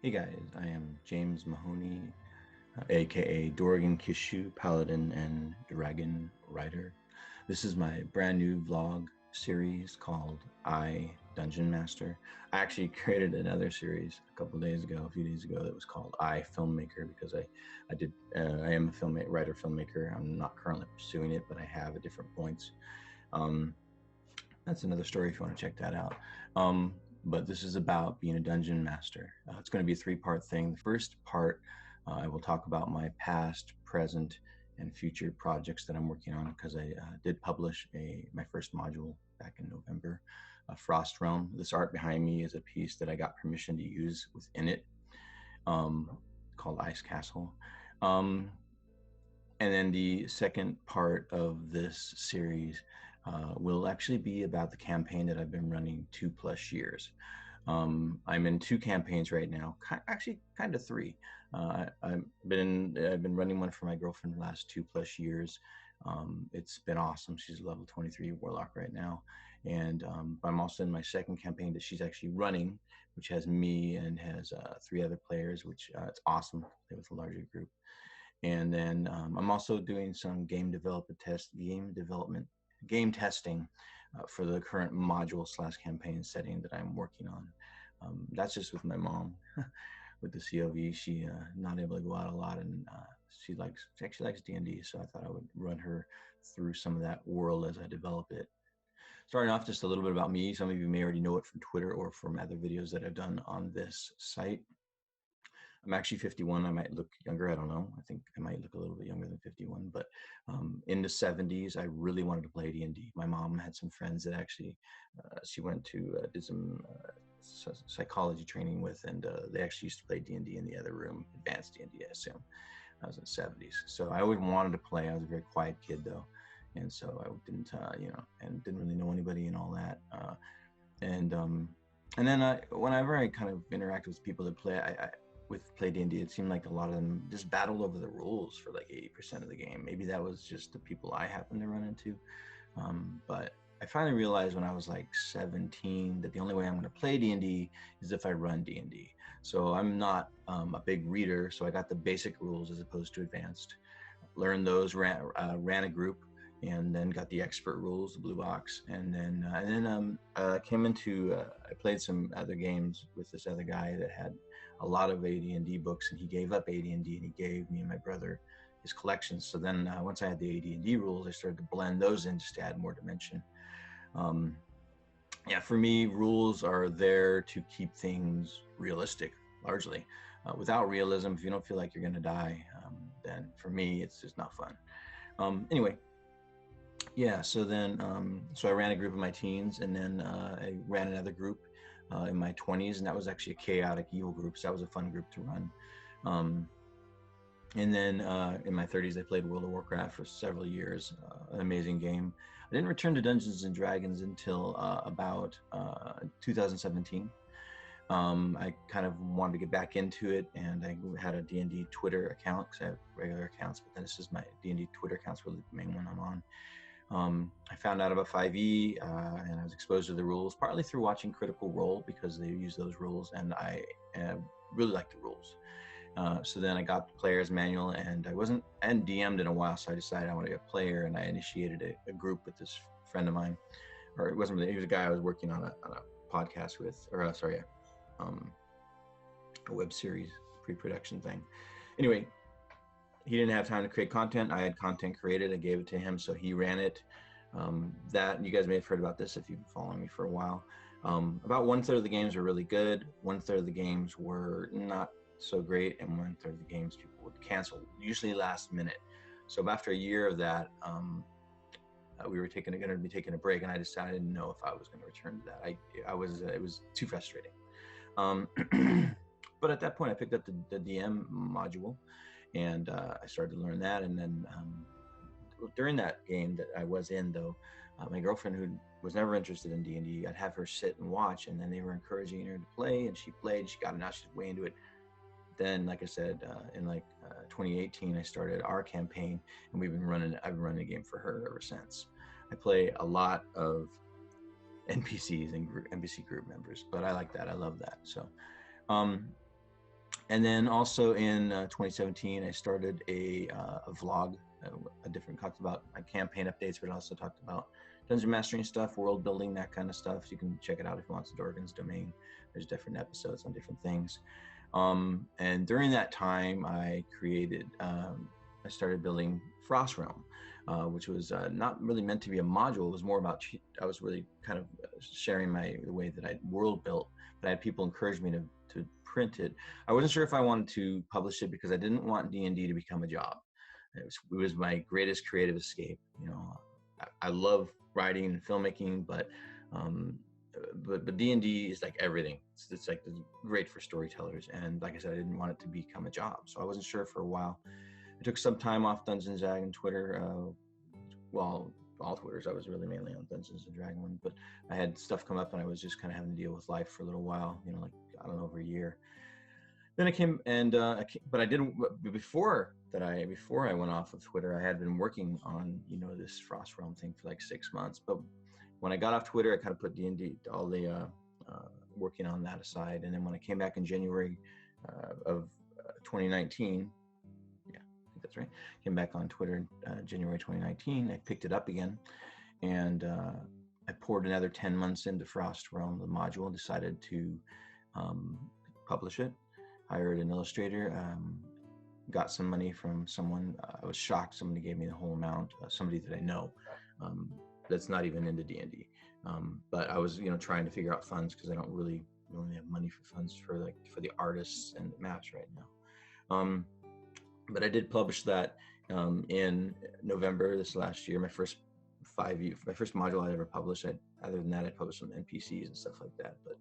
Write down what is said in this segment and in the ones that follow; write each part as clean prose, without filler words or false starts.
Hey guys, I am James Mahoney, aka Dorgan Kishu, Paladin and Dragon Rider. This is my brand new vlog series called I Dungeon Master. I actually created another series a few days ago, that was called I Filmmaker because I am a writer filmmaker. I'm not currently pursuing it, but I have at different points. Um, that's another story if you want to check that out. Um, but this is about being a dungeon master. It's going to be a three-part thing. The first part, I will talk about my past, present, and future projects that I'm working on because I did publish my first module back in November, Frost Realm. This art behind me is a piece that I got permission to use within it, um, called Ice Castle. Um, and then the second part of this series will actually be about the campaign that I've been running 2+ years. I'm in two campaigns right now, actually kind of three. I've been running one for my girlfriend the last 2+ years. It's been awesome. She's a level 23 warlock right now, and I'm also in my second campaign that she's actually running, which has me and has three other players, which it's awesome to play with a larger group. And then I'm also doing some game testing for the current module/campaign setting that I'm working on. That's just with my mom. With the COV, she not able to go out a lot, and she actually likes D&D, so I thought I would run her through some of that world as I develop it. Starting off, just a little bit about me. Some of you may already know it from Twitter or from other videos that I've done on this site. I'm actually 51. I might look younger. I don't know. I think I might look a little bit younger than 51. But in the 70s, I really wanted to play D&D. My mom had some friends that actually she went to did some psychology training with, and they actually used to play D&D in the other room, advanced D&D, I assume. I was in the 70s, so I always wanted to play. I was a very quiet kid though, and so I didn't, and didn't really know anybody and all that. And and then whenever I kind of interact with people that play D&D, it seemed like a lot of them just battled over the rules for like 80% of the game. Maybe that was just the people I happened to run into. But I finally realized when I was like 17 that the only way I'm going to play D&D is if I run D&D. So I'm not a big reader, so I got the basic rules as opposed to advanced. Learned those, ran a group, and then got the expert rules, the blue box, and then came into. I played some other games with this other guy that had a lot of AD&D books, and he gave up AD&D, and he gave me and my brother his collections. So then once I had the AD&D rules, I started to blend those in just to add more dimension. Um, yeah, for me, rules are there to keep things realistic, largely. Without realism, if you don't feel like you're going to die, then for me, it's just not fun. Anyway, yeah, so I ran a group in my teens, and then I ran another group in my 20s, and that was actually a chaotic evil group, so that was a fun group to run. Um, and then in my 30s, I played World of Warcraft for several years, an amazing game. I didn't return to Dungeons and Dragons until about 2017. I kind of wanted to get back into it, and I had a D&D Twitter account because I have regular accounts, but then this is my D&D Twitter account's really the main one I'm on. I found out about 5e, and I was exposed to the rules partly through watching Critical Role because they use those rules, and I really like the rules. So then I got the player's manual, and I hadn't DM'd in a while, so I decided I want to be a player, and I initiated a group with this friend of mine, or it wasn't really, he was a guy I was working on a podcast with, or sorry, a web series pre-production thing. Anyway, he didn't have time to create content. I had content created. I gave it to him, so he ran it. That you guys may have heard about this if you've been following me for a while. About 1/3 of the games were really good. 1/3 of the games were not so great, and 1/3 of the games people would cancel, usually last minute. So after a year of that, we were going to be taking a break, and I decided no, if I was going to return to that. It was too frustrating. But at that point, I picked up the DM module, and I started to learn that. And then during that game that I was in, though, my girlfriend, who was never interested in D&D, I'd have her sit and watch, and then they were encouraging her to play, and she played. She got it. Now she's way into it. Then, like I said, in 2018, I started our campaign, and I've been running the game for her ever since. I play a lot of NPCs and NPC group members, but I like that. I love that. So, um, And then also in 2017, I started a vlog, a different, talked about my campaign updates, but also talked about dungeon mastering stuff, world building, that kind of stuff. So you can check it out if you want. It's Dorgan's Domain. There's different episodes on different things. And during that time, I started building Frost Realm, which was not really meant to be a module. It was more about, I was really kind of sharing the way that I world built, but I had people encourage me to print it. I wasn't sure if I wanted to publish it because I didn't want D&D to become a job. It was my greatest creative escape. You know, I love writing and filmmaking, but D&D is like everything. It's like great for storytellers. And like I said, I didn't want it to become a job. So I wasn't sure for a while. I took some time off Dungeons & Dragons Twitter. Well, all Twitters. I was really mainly on Dungeons & Dragons, but I had stuff come up and I was just kind of having to deal with life for a little while, you know, like, I don't know, over a year. Then I came and, but I didn't, before I went off of Twitter, I had been working on, you know, this Frost Realm thing for like 6 months. But when I got off Twitter, I kind of put D&D, all the working on that aside. And then when I came back in January of 2019, that's right. Came back on Twitter January 2019. I picked it up again, and I poured another 10 months into Frost Realm, the module, and decided to publish it. Hired an illustrator, got some money from someone. I was shocked somebody gave me the whole amount. Somebody that I know that's not even into D&D. But I was, you know, trying to figure out funds because I don't really have money for funds for the artists and the maps right now. But I did publish that in November this last year. My first module I ever published. Other than that, I published some NPCs and stuff like that. But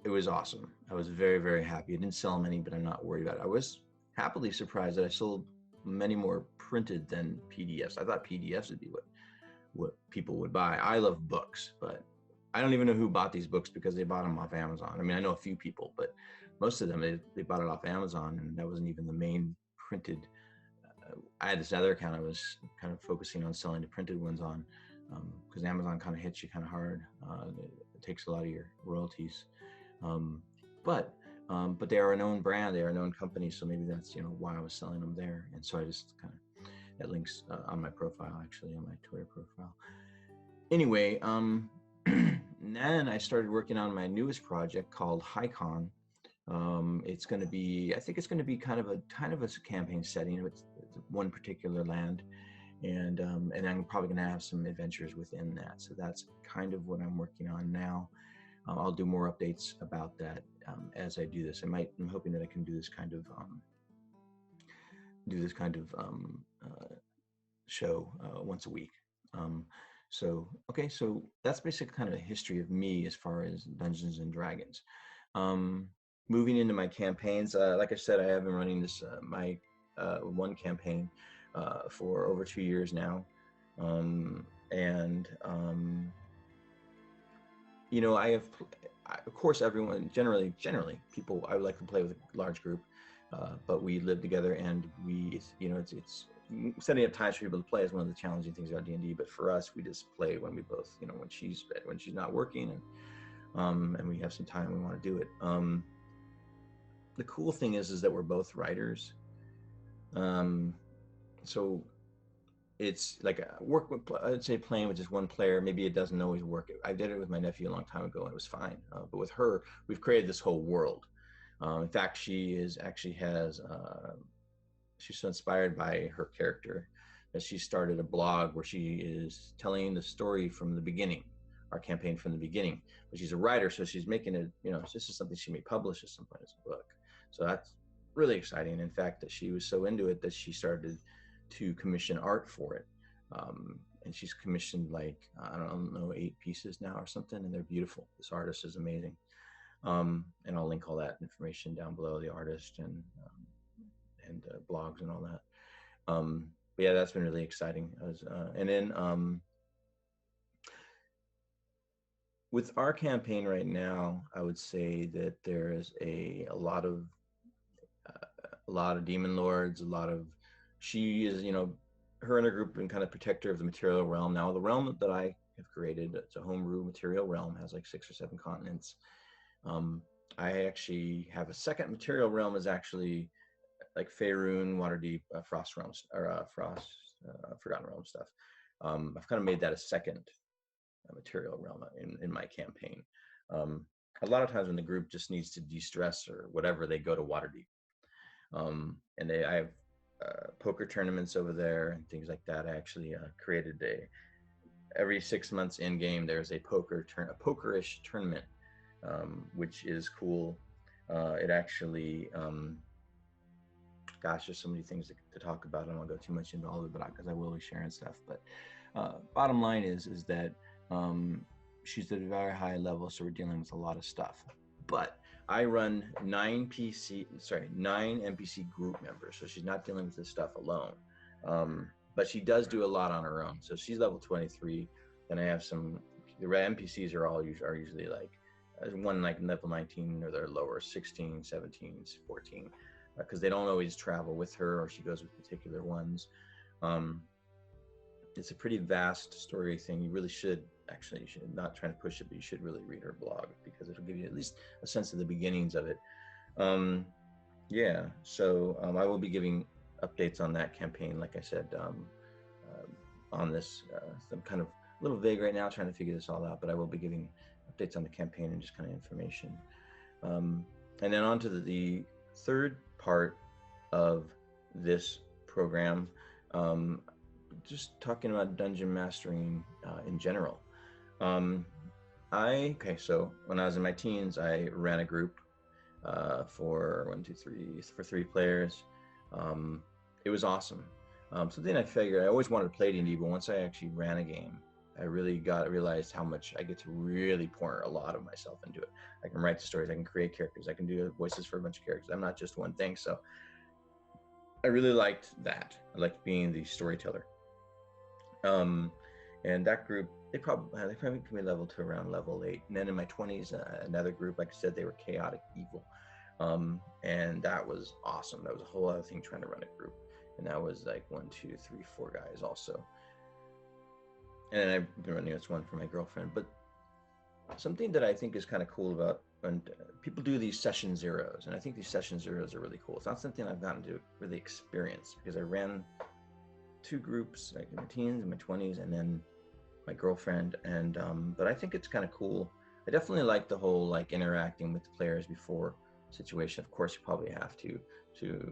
it was awesome. I was very, very happy. I didn't sell many, but I'm not worried about it. I was happily surprised that I sold many more printed than PDFs. I thought PDFs would be what people would buy. I love books, but I don't even know who bought these books because they bought them off Amazon. I mean, I know a few people, but most of them, they bought it off Amazon, and that wasn't even the main printed. I had this other account I was kind of focusing on selling the printed ones on, because Amazon kind of hits you kind of hard. It takes a lot of your royalties. But they are a known brand, they are a known company, so maybe that's, you know, why I was selling them there. And so I just kind of, that links on my profile, actually, on my Twitter profile. Anyway, then I started working on my newest project called HAIKON. It's going to be, I think it's going to be kind of a campaign setting. It's one particular land, and I'm probably going to have some adventures within that. So that's kind of what I'm working on now. I'll do more updates about that as I do this. I'm hoping that I can do this kind of show once a week. So that's basically kind of a history of me as far as Dungeons and Dragons. Moving into my campaigns, like I said, I have been running this my one campaign for over 2 years now, you know, of course, everyone generally people, I would like to play with a large group, but we live together, and you know, it's setting up times for people to play is one of the challenging things about D&D. But for us, we just play when we both, you know, when she's not working, and we have some time, we want to do it. The cool thing is that we're both writers, so it's like I'd say playing with just one player, maybe it doesn't always work. I did it with my nephew a long time ago, and it was fine. But with her, we've created this whole world. In fact, she's so inspired by her character that she started a blog where she is telling the story from the beginning, our campaign from the beginning. But she's a writer, so she's making it, you know, this is something she may publish at some point as a book. So that's really exciting. In fact, that she was so into it that she started to commission art for it. And she's commissioned like, I don't know, 8 pieces now or something, and they're beautiful. This artist is amazing. And I'll link all that information down below, the artist and blogs and all that. But yeah, that's been really exciting. And then with our campaign right now, I would say that there is a lot of demon lords, she is, you know, her and her group been kind of protector of the material realm. Now the realm that I have created, it's a homebrew material realm, has like 6 or 7 continents. I actually have a second material realm is actually like Faerun, Waterdeep, Frost realms or Frost, Forgotten Realm stuff. I've kind of made that a second material realm in my campaign. Um, a lot of times when the group just needs to de-stress or whatever, they go to Waterdeep. And I have poker tournaments over there and things like that. I actually created every 6 months in game there's a pokerish tournament, which is cool. It actually gosh, there's so many things to talk about. I don't want to go too much into all of it, but because I will be sharing stuff. But bottom line is that she's at a very high level, so we're dealing with a lot of stuff. But I run 9 NPC group members, so she's not dealing with this stuff alone. But she does do a lot on her own. So she's level 23. Then I have the NPCs are usually like one like level 19 or they're lower, 16, 17, 14, because they don't always travel with her, or she goes with particular ones. It's a pretty vast story thing. You really should not trying to push it, but you should really read her blog because it'll give you at least a sense of the beginnings of it. Yeah, so I will be giving updates on that campaign, like I said, on this. I'm kind of a little vague right now, trying to figure this all out, but I will be giving updates on the campaign and just kind of information. And then on to the third part of this program, just talking about dungeon mastering in general. So when I was in my teens, I ran a group for 3 players. It was awesome. So then I figured I always wanted to play D&D, but once I actually ran a game, I really realized how much I get to really pour a lot of myself into it. I can write the stories, I can create characters, I can do voices for a bunch of characters. I'm not just one thing. So I really liked that. I liked being the storyteller. And that group, they probably put me level to around level 8. And then in my 20s, another group, like I said, they were chaotic evil. And that was awesome. That was a whole other thing trying to run a group. And that was like 1, 2, 3, 4 guys also. And I've been running this one for my girlfriend. But something that I think is kind of cool about when people do these session zeros, and I think these session zeros are really cool. It's not something I've gotten to really experience because I ran 2 groups, like in my teens and my 20s, and then my girlfriend. And but I think it's kind of cool. I definitely like the whole like interacting with the players before situation. Of course, you probably have to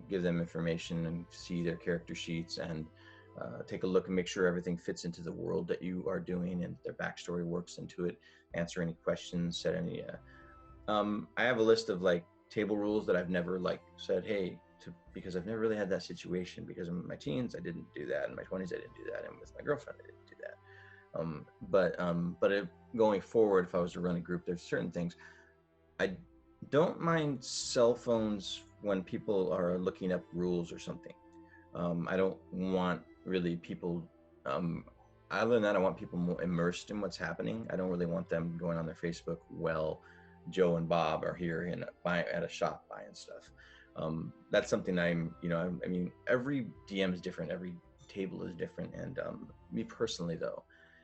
give them information and see their character sheets and take a look and make sure everything fits into the world that you are doing and their backstory works into it. Answer any questions, set any. I have a list of like table rules that I've never like said, hey, because I've never really had that situation. Because in my teens, I didn't do that. In my 20s, I didn't do that. And with my girlfriend, I didn't do that. But going forward, if I was to run a group, there's certain things. I don't mind cell phones when people are looking up rules or something. I don't want really people. Other than that, I want people more immersed in what's happening. I don't really want them going on their Facebook. Well, Joe and Bob are here at a shop buying stuff. That's something I mean, every DM is different. Every table is different. And me personally, though,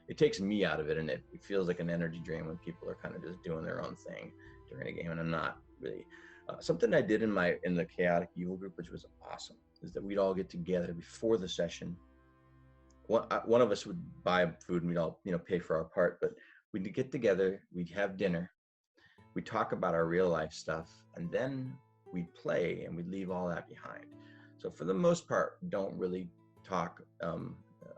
it takes me out of it, and it feels like an energy drain when people are kind of just doing their own thing during a game, and I'm not really. Something I did in the chaotic evil group, which was awesome, is that we'd all get together before the session. One of us would buy food, and we'd all pay for our part, but we'd get together, we'd have dinner, we'd talk about our real life stuff, and then we'd play, and we'd leave all that behind. So for the most part, don't really talk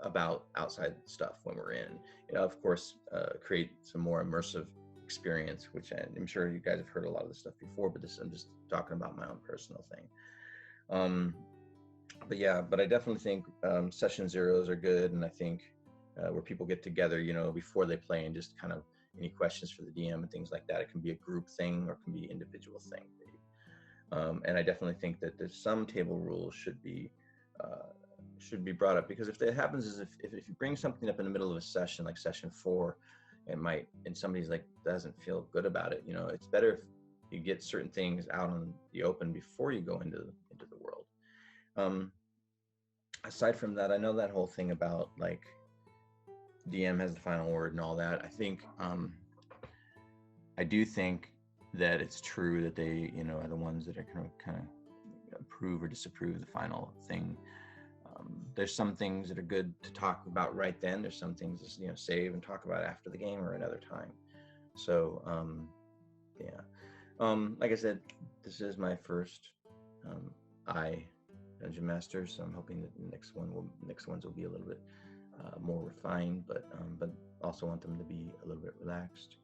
about outside stuff when we're in. Of course, create some more immersive experience, which I'm sure you guys have heard a lot of this stuff before, but I'm just talking about my own personal thing. But I definitely think session zeros are good, and I think where people get together, before they play, and just kind of any questions for the DM and things like that. It can be a group thing or it can be an individual thing. And I definitely think that there's some table rules should be brought up, because if it happens is if you bring something up in the middle of a session, like session 4, and somebody's like doesn't feel good about it, it's better if you get certain things out on the open before you go into the world. Aside from that, I know that whole thing about like DM has the final word and all that. I do think that it's true that they, you know, are the ones that are kind of approve or disapprove the final thing. There's some things that are good to talk about right then. There's some things that, you know, save and talk about after the game or another time. So yeah, like I said, this is my first I Dungeon Master, so I'm hoping that the next ones will be a little bit more refined, but also want them to be a little bit relaxed.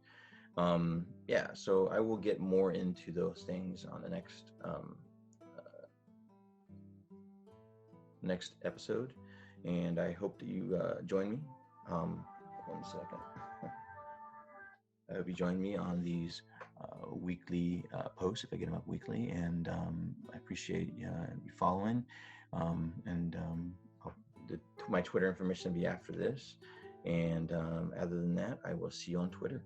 Yeah, so I will get more into those things on the next episode, and I hope that you join me. 1 second. I hope you join me on these weekly posts if I get them up weekly, and I appreciate you following. And my Twitter information will be after this. And other than that, I will see you on Twitter.